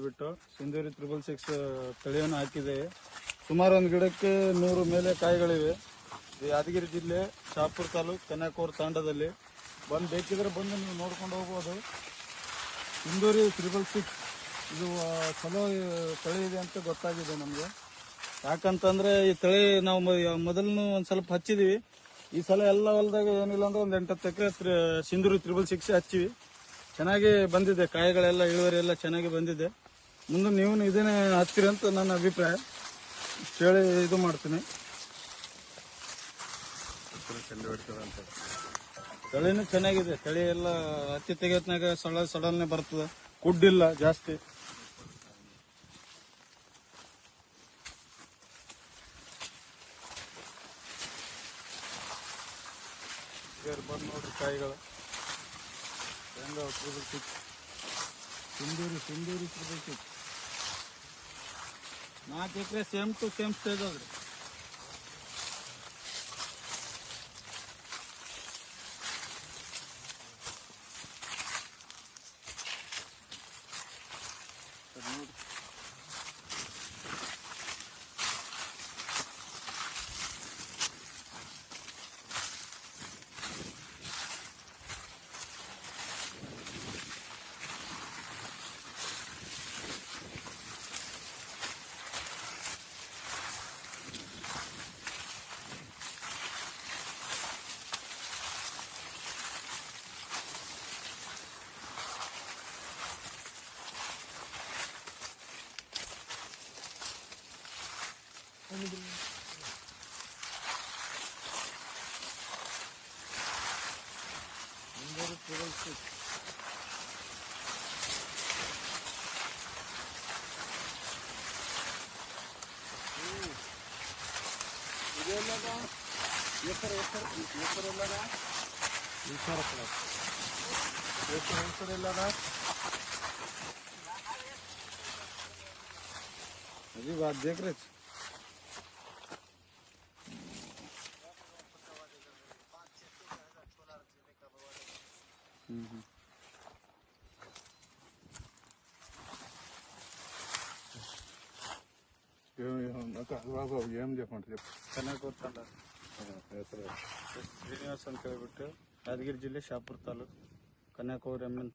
ಹೇಳಿಬಿಟ್ಟು ಸಿಂಧೂರಿ 666 ತಳಿಯನ್ನು ಹಾಕಿದ್ದೇವೆ. ಸುಮಾರು ಒಂದು ಗಿಡಕ್ಕೆ 100 ಮೇಲೆ ಕಾಯಿಗಳಿವೆ. ಇದು ಯಾದಗಿರಿ ಜಿಲ್ಲೆ ಶಾಪುರ ತಾಲೂಕು ಕನ್ಯಾಕೋರ್ ತಾಂಡದಲ್ಲಿ ಬೇಕಿದ್ರೆ ಬಂದು ನೀವು ನೋಡ್ಕೊಂಡು ಹೋಗ್ಬೋದು. ಸಿಂಧೂರಿ 666 ಇದು ಚಲೋ ತಳಿ ಇದೆ ಅಂತ ಗೊತ್ತಾಗಿದೆ ನಮಗೆ. ಯಾಕಂತಂದ್ರೆ ಈ ತಳಿ ನಾವು ಮೊದಲು ಒಂದು ಸ್ವಲ್ಪ ಹಚ್ಚಿದೀವಿ. ಈ ಸಲ ಎಲ್ಲ ಹೊಲದಾಗ ಏನಿಲ್ಲ ಅಂದ್ರೆ ಒಂದು 8-10 ಎಕರೆ ಸಿಂಧೂರಿ 666 ಹಚ್ಚಿವಿ. ಚೆನ್ನಾಗಿ ಬಂದಿದೆ, ಕಾಯಿಗಳೆಲ್ಲ ಇಳುವರಿ ಎಲ್ಲ ಚೆನ್ನಾಗಿ ಬಂದಿದೆ. ಮುಂದೆ ನೀವು ಇದನ್ನೇ ಹಚ್ಚಿರಿ ಅಂತ ನನ್ನ ಅಭಿಪ್ರಾಯ ಹೇಳಿ ಇದು ಮಾಡ್ತೀನಿ. ತಳಿನೂ ಚೆನ್ನಾಗಿದೆ, ತಳಿ ಎಲ್ಲ ಹತ್ತಿ ತೆಗೆತ್ನಾಗ ಸಡಲ್ನೆ ಬರ್ತದೆ, ಕುಡ್ಡಿಲ್ಲ ಜಾಸ್ತಿ. ಬಂದು ನೋಡ್ರಿ ಕಾಯಿಗಳು ಹೆಂಗ ಸಿಂಧೂರಿ 666 4 ಎಕರೆ ಸೇಮ್ ಟು ಸೇಮ್ ಸ್ಟೇಜ್ ಅದ್ರಿ. अभी बात देख रहे थे. ఏం చెప్పండి కన్యాకోర్ తండ ಶ್ರೀನಿವಾಸ್ ಅಂತ ಹೇಳ್ಬಿಟ್ಟು ಯಾದಗಿರಿ ಜಿಲ್ಲೆ ಶಾಪುರ ತಾಲೂಕು ಕನ್ಯಾಕೋರ್ ಎಮ್